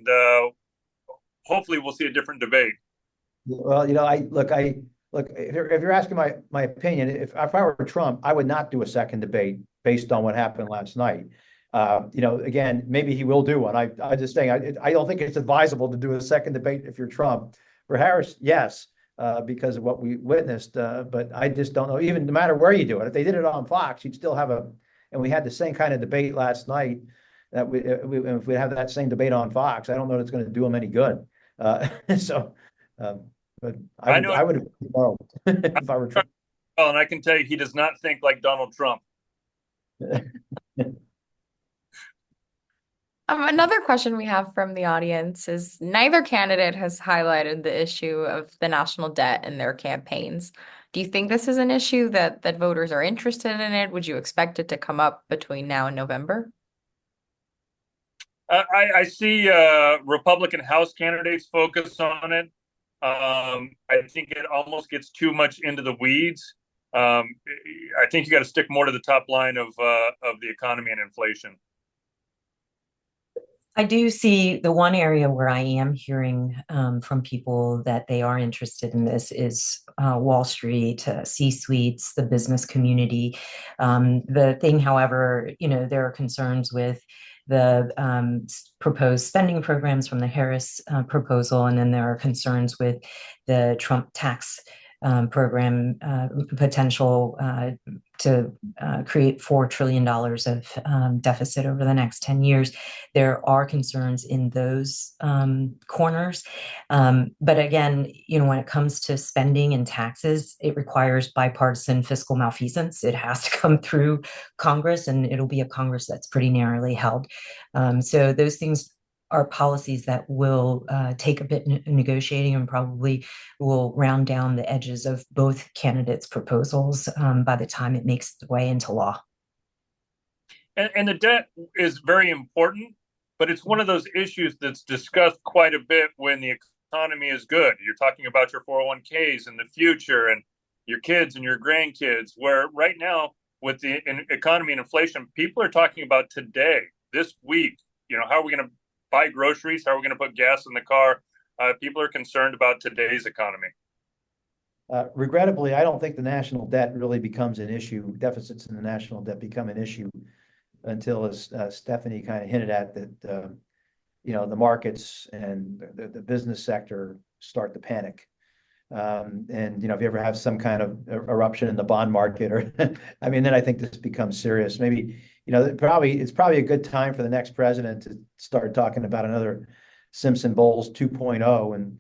hopefully we'll see a different debate. Well, I look, if you're asking my opinion, if I were Trump, I would not do a second debate based on what happened last night. Again, maybe he will do one. I just saying, I don't think it's advisable to do a second debate if you're Trump. For Harris, yes, because of what we witnessed. But I just don't know, even no matter where you do it, if they did it on Fox, you'd still have and we had the same kind of debate last night, that if we have that same debate on Fox, I don't know if it's going to do them any good. But I would have tomorrow if I were Trump. Well, and I can tell you, he does not think like Donald Trump. Another question we have from the audience is neither candidate has highlighted the issue of the national debt in their campaigns. Do you think this is an issue that voters are interested in it? Would you expect it to come up between now and November? I see Republican House candidates focus on it. I think it almost gets too much into the weeds. I think you got to stick more to the top line of the economy and inflation. I do see the one area where I am hearing from people that they are interested in this is Wall Street, C-suites, the business community. The thing, however, there are concerns with the proposed spending programs from the Harris proposal, and then there are concerns with the Trump tax program potential to create $4 trillion of deficit over the next 10 years. There are concerns in those corners. But again, when it comes to spending and taxes, it requires bipartisan fiscal malfeasance. It has to come through Congress, and it'll be a Congress that's pretty narrowly held. So those things are policies that will take a bit negotiating and probably will round down the edges of both candidates' proposals by the time it makes its way into law. And the debt is very important, but it's one of those issues that's discussed quite a bit when the economy is good. You're talking about your 401ks in the future and your kids and your grandkids, where right now with the economy and inflation, people are talking about today, this week, how are we going to buy groceries? How are we going to put gas in the car? People are concerned about today's economy. Regrettably, I don't think the national debt really becomes an issue. Deficits in the national debt become an issue until, as Stephanie kind of hinted at, that the markets and the business sector start to panic. And if you ever have some kind of eruption in the bond market, or then I think this becomes serious. Maybe it's probably a good time for the next president to start talking about another Simpson Bowles 2.0, and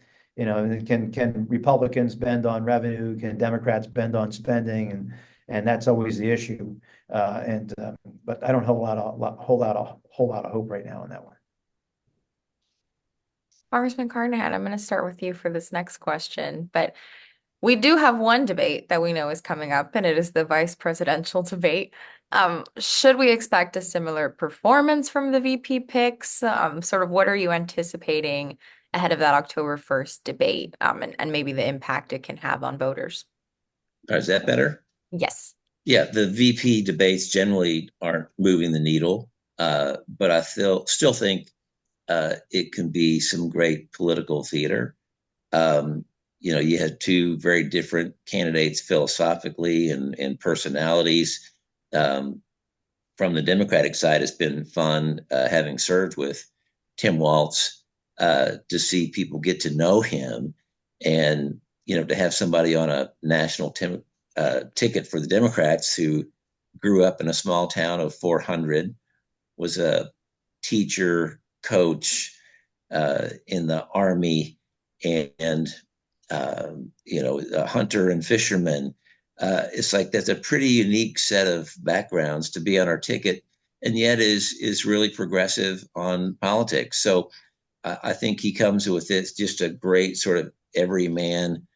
can Republicans bend on revenue? Can Democrats bend on spending? And that's always the issue. But I don't hold out a whole lot of hope right now on that one. Congressman Carnahan, I'm going to start with you for this next question, but we do have one debate that we know is coming up, and it is the vice presidential debate. Should we expect a similar performance from the VP picks? Sort of what are you anticipating ahead of that October 1st debate, and maybe the impact it can have on voters? Is that better? Yes. Yeah, the VP debates generally aren't moving the needle, but I still think it can be some great political theater. You had two very different candidates philosophically and personalities. From the Democratic side, it's been fun having served with Tim Walz, to see people get to know him, and to have somebody on a national ticket for the Democrats who grew up in a small town of 400, was a teacher, coach in the Army, and a hunter and fisherman. It's like that's a pretty unique set of backgrounds to be on our ticket, and yet is really progressive on politics. So I think he comes with this just a great sort of everyman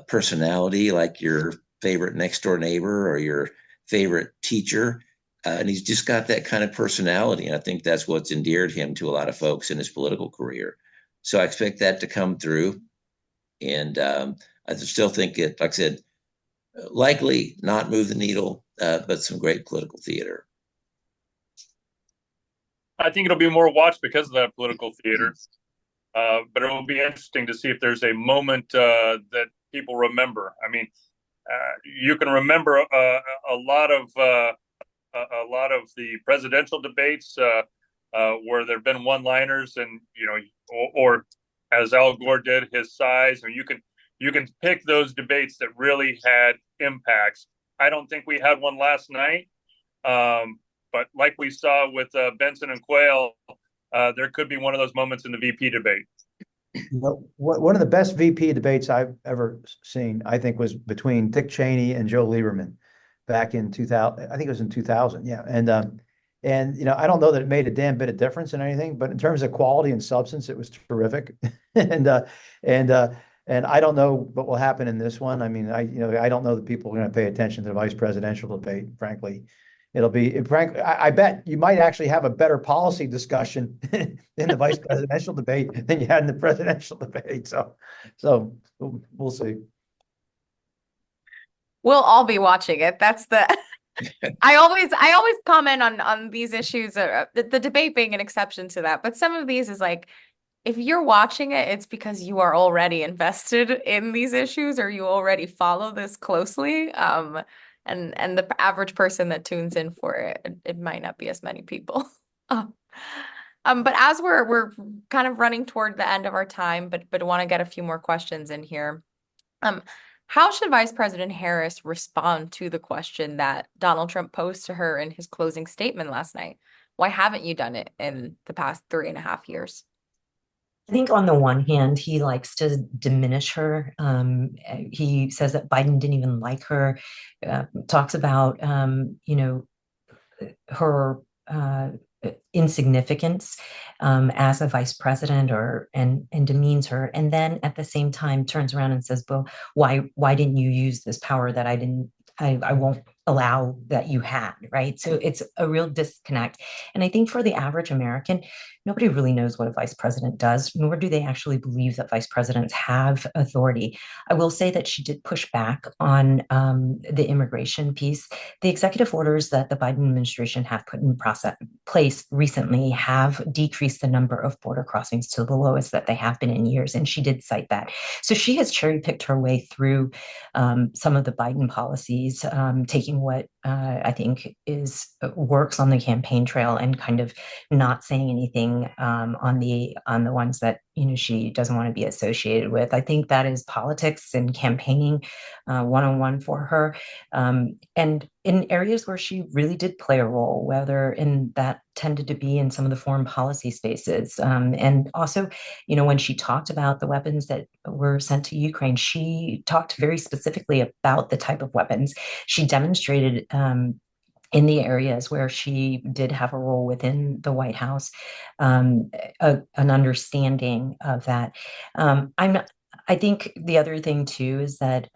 personality, like your favorite next door neighbor or your favorite teacher. And he's just got that kind of personality. And I think that's what's endeared him to a lot of folks in his political career. So I expect that to come through. And I still think it, like I said, likely not move the needle, but some great political theater. I think it'll be more watched because of that political theater. But it will be interesting to see if there's a moment that people remember. I mean, you can remember a lot of the presidential debates where there've been one-liners, and or as Al Gore did, his size. Or you can pick those debates that really had impacts. I don't think we had one last night, but like we saw with Benson and Quayle, there could be one of those moments in the VP debate. One of the best VP debates I've ever seen, I think, was between Dick Cheney and Joe Lieberman back in 2000. I think it was in 2000. Yeah. And I don't know that it made a damn bit of difference in anything, but in terms of quality and substance, it was terrific. and I don't know what will happen in this one. I mean, I don't know that people are going to pay attention to the vice presidential debate, frankly. I bet you might actually have a better policy discussion in the vice presidential debate than you had in the presidential debate. So we'll see. We'll all be watching it. That's the I always comment on these issues, the debate being an exception to that. But some of these is like, if you're watching it, it's because you are already invested in these issues, or you already follow this closely. And the average person that tunes in for it might not be as many people. But as we're kind of running toward the end of our time, but want to get a few more questions in here. How should Vice President Harris respond to the question that Donald Trump posed to her in his closing statement last night? Why haven't you done it in the past 3.5 years? I think on the one hand, he likes to diminish her. He says that Biden didn't even like her, talks about, her insignificance as a vice president, and demeans her. And then at the same time turns around and says, well, why didn't you use this power that I won't allow that you had, right? So it's a real disconnect. And I think for the average American, nobody really knows what a vice president does, nor do they actually believe that vice presidents have authority. I will say that she did push back on the immigration piece. The executive orders that the Biden administration have put in place recently have decreased the number of border crossings to the lowest that they have been in years. And she did cite that. So she has cherry picked her way through some of the Biden policies, taking what I think works on the campaign trail and kind of not saying anything on the ones that she doesn't want to be associated with. I think that is politics and campaigning one-on-one for her, and in areas where she really did play a role, whether in that tended to be in some of the foreign policy spaces, and also when she talked about the weapons that were sent to Ukraine, she talked very specifically about the type of weapons. She demonstrated in the areas where she did have a role within the White House, an understanding of that. I think the other thing too is that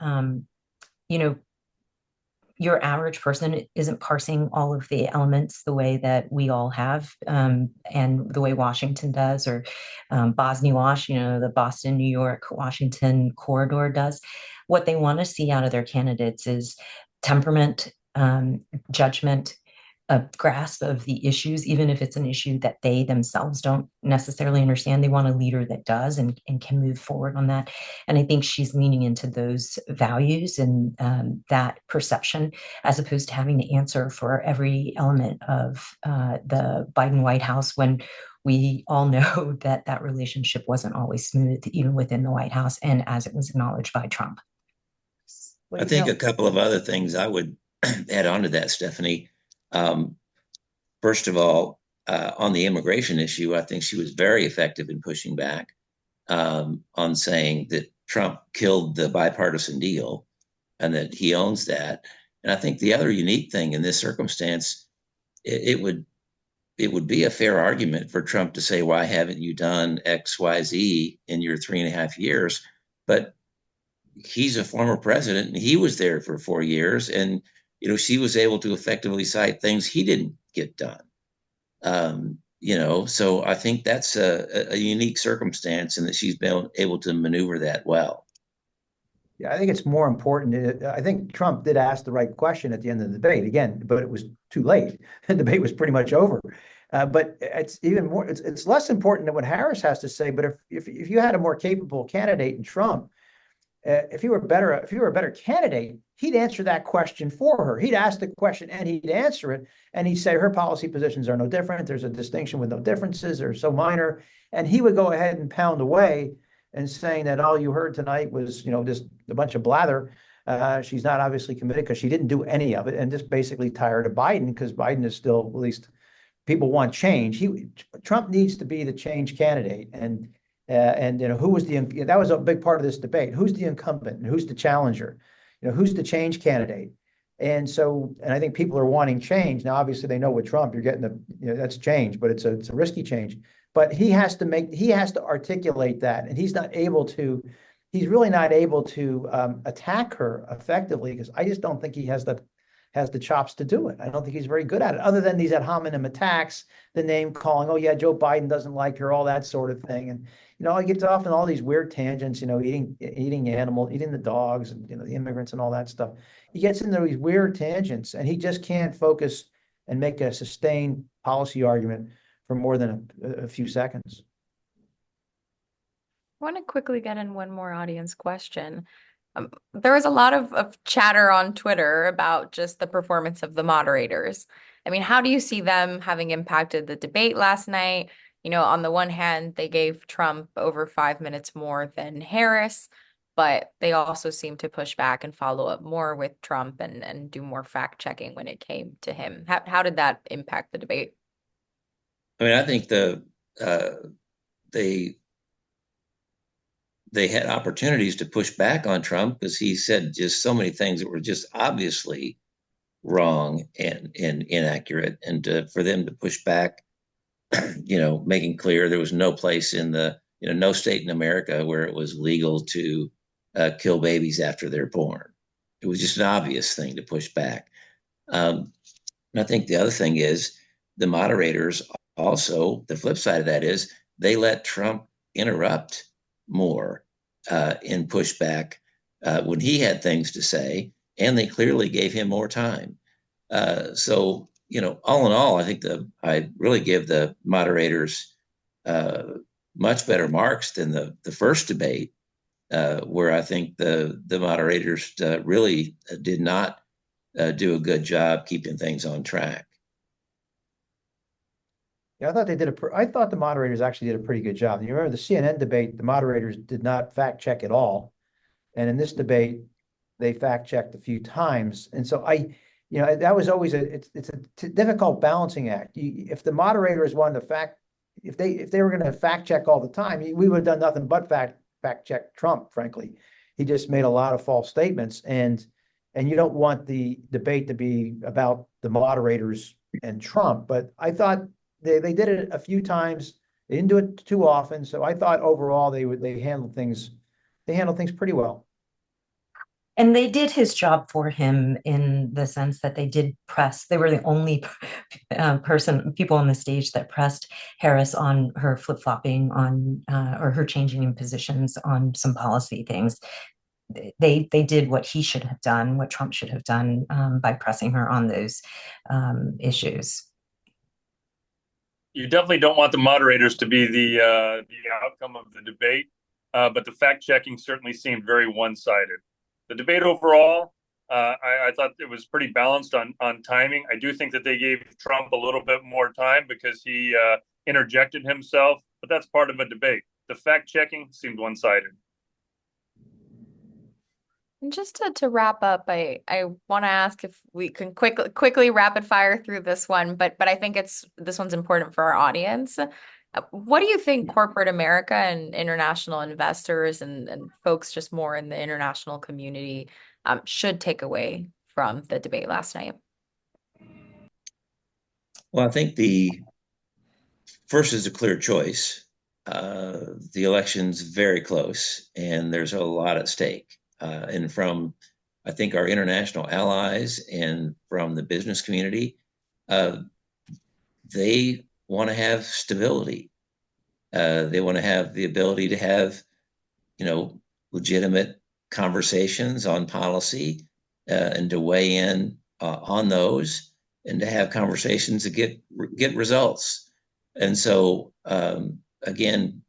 your average person isn't parsing all of the elements the way that we all have, and the way Washington does, or Bosnia-Wash, the Boston, New York, Washington corridor does. What they want to see out of their candidates is temperament, judgment, a grasp of the issues, even if it's an issue that they themselves don't necessarily understand. They want a leader that does and can move forward on that. And I think she's leaning into those values and that perception, as opposed to having to answer for every element of the Biden White House, when we all know that that relationship wasn't always smooth, even within the White House, and as it was acknowledged by Trump. I think a couple of other things I would add on to that, Stephanie. Um, First of all, on the immigration issue, I think she was very effective in pushing back on saying that Trump killed the bipartisan deal and that he owns that. And I think the other unique thing in this circumstance, it would be a fair argument for Trump to say, why haven't you done X, Y, Z in your 3.5 years? But he's a former president and he was there for 4 years. And, she was able to effectively cite things he didn't get done. So I think that's a unique circumstance and that she's been able to maneuver that well. Yeah, I think it's more important. I think Trump did ask the right question at the end of the debate again, but it was too late. The debate was pretty much over. But it's even more. It's less important than what Harris has to say. But if you had a more capable candidate in Trump, if you were a better candidate, he'd answer that question for her. He'd ask the question and he'd answer it, and he'd say her policy positions are no different. There's a distinction with no differences. They're so minor, and he would go ahead and pound away and saying that all you heard tonight was, just a bunch of blather. She's not obviously committed because she didn't do any of it, and just basically tired of Biden because Biden is still, at least people want change. Trump needs to be the change candidate, and who was that was a big part of this debate. Who's the incumbent and who's the challenger? Who's the change candidate? And I think people are wanting change. Now, obviously, they know with Trump, you're getting that's change, but it's a risky change. But he has to articulate that, and he's really not able to attack her effectively because I just don't think he has the chops to do it. I don't think he's very good at it, other than these ad hominem attacks, the name calling, oh yeah, Joe Biden doesn't like her, all that sort of thing. And he gets off on all these weird tangents, eating the dogs and the immigrants and all that stuff. He gets into these weird tangents and he just can't focus and make a sustained policy argument for more than a few seconds. I want to quickly get in one more audience question. There was a lot of chatter on Twitter about just the performance of the moderators. I mean, how do you see them having impacted the debate last night? On the one hand, they gave Trump over 5 minutes more than Harris, but they also seemed to push back and follow up more with Trump and do more fact checking when it came to him. How did that impact the debate? I mean, I think they had opportunities to push back on Trump because he said just so many things that were just obviously wrong and inaccurate, and for them to push back, making clear there was no place in no state in America where it was legal to kill babies after they're born. It was just an obvious thing to push back. And I think the other thing is the moderators also, the flip side of that is they let Trump interrupt more in pushback when he had things to say, and they clearly gave him more time. So, all in all, I think I really give the moderators much better marks than the first debate, where I think the moderators really did not do a good job keeping things on track. Yeah, I thought the moderators actually did a pretty good job. You remember the CNN debate, the moderators did not fact check at all. And in this debate, they fact checked a few times. And so that was always it's a difficult balancing act. If the moderators wanted to if they were going to fact check all the time, we would have done nothing but fact check Trump, frankly. He just made a lot of false statements, and you don't want the debate to be about the moderators and Trump. But I thought they did it a few times. They didn't do it too often. So I thought overall they handled things pretty well. And they did his job for him in the sense that they did press. They were the only people on the stage that pressed Harris on her flip-flopping on or her changing in positions on some policy things. They did what he should have done, what Trump should have done by pressing her on those issues. You definitely don't want the moderators to be the outcome of the debate, but the fact checking certainly seemed very one-sided. The debate overall, I thought it was pretty balanced on timing. I do think that they gave Trump a little bit more time because he interjected himself, but that's part of a debate. The fact checking seemed one-sided. And just to wrap up, I want to ask if we can quickly rapid fire through this one, but I think this one's important for our audience. What do you think corporate America and international investors and folks just more in the international community should take away from the debate last night? Well, I think the first is a clear choice. The election's very close, and there's a lot at stake. And from, I think, our international allies and from the business community, they want to have stability. They want to have the ability to have, legitimate conversations on policy and to weigh in on those and to have conversations to get results. And so, again,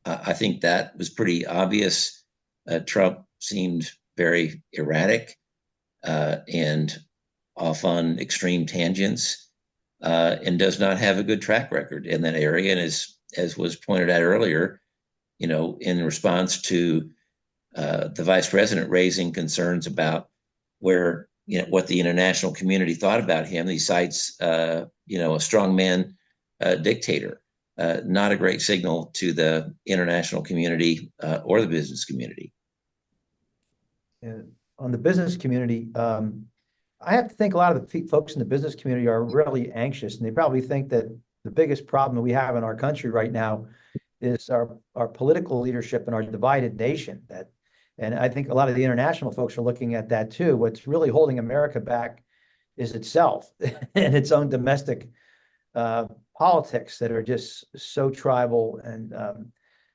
I think that was pretty obvious. Trump seemed very erratic and off on extreme tangents and does not have a good track record in that area. And as was pointed out earlier, in response to the vice president raising concerns about where, what the international community thought about him, he cites, a strongman dictator. Not a great signal to the international community or the business community. On the business community, I have to think a lot of the folks in the business community are really anxious, and they probably think that the biggest problem that we have in our country right now is our political leadership and our divided nation. And I think a lot of the international folks are looking at that too. What's really holding America back is itself and its own domestic politics that are just so tribal and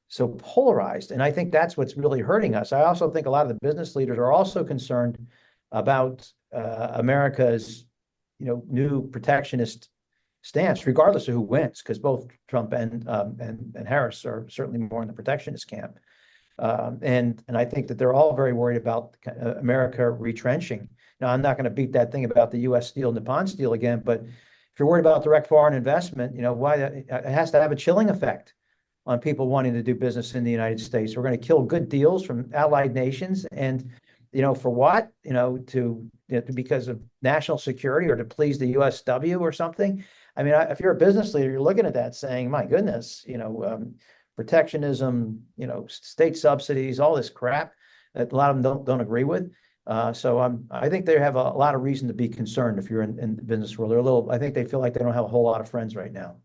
so polarized. And I think that's what's really hurting us. I also think a lot of the business leaders are also concerned about America's, new protectionist stance, regardless of who wins, because both Trump and Harris are certainly more in the protectionist camp. And I think that they're all very worried about America retrenching. Now, I'm not going to beat that thing about the U.S. Steel, Nippon Steel again, but if you're worried about direct foreign investment, why it has to have a chilling effect on people wanting to do business in the United States. We're going to kill good deals from allied nations, and for what? Because of national security or to please the USW or something. I mean, if you're a business leader, you're looking at that saying, my goodness, protectionism, state subsidies, all this crap that a lot of them don't agree with. So I think they have a lot of reason to be concerned if you're in the business world. I think they feel like they don't have a whole lot of friends right now.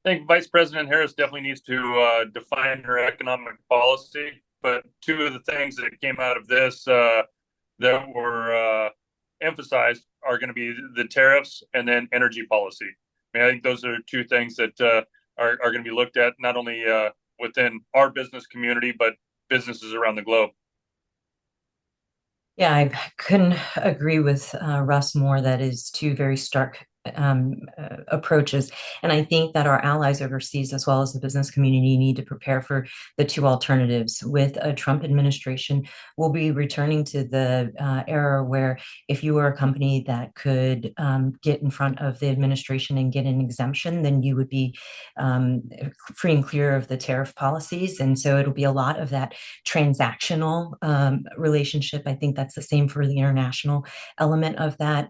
I think Vice President Harris definitely needs to define her economic policy. But two of the things that came out of this that were emphasized are going to be the tariffs and then energy policy. I mean, I think those are two things that are going to be looked at not only within our business community, but businesses around the globe. Yeah, I couldn't agree with Russ more. That is two very stark approaches. And I think that our allies overseas, as well as the business community, need to prepare for the two alternatives. With a Trump administration, we'll be returning to the era where if you were a company that could get in front of the administration and get an exemption, then you would be free and clear of the tariff policies. And so it'll be a lot of that transactional relationship. I think that's the same for the international element of that.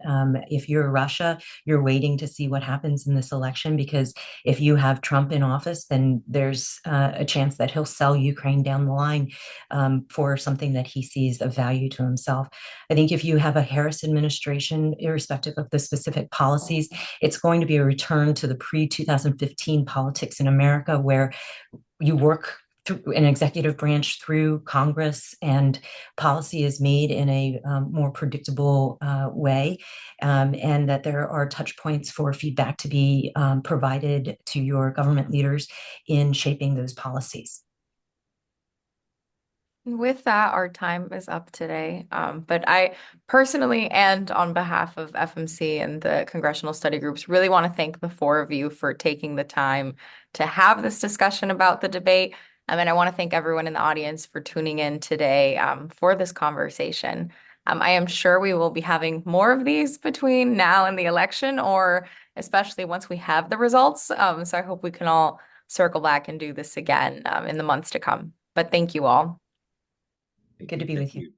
If you're Russia, you're waiting to see what happens in this election, because if you have Trump in office, then there's a chance that he'll sell Ukraine down the line for something that he sees of value to himself. I think if you have a Harris administration, irrespective of the specific policies, it's going to be a return to the pre-2015 politics in America, where you work through an executive branch through Congress, and policy is made in a more predictable way, and that there are touch points for feedback to be provided to your government leaders in shaping those policies. With that, our time is up today. But I personally, and on behalf of FMC and the congressional study groups, really want to thank the four of you for taking the time to have this discussion about the debate. And I want to thank everyone in the audience for tuning in today for this conversation. I am sure we will be having more of these between now and the election, or especially once we have the results. So I hope we can all circle back and do this again in the months to come. But thank you all. Good to be with you.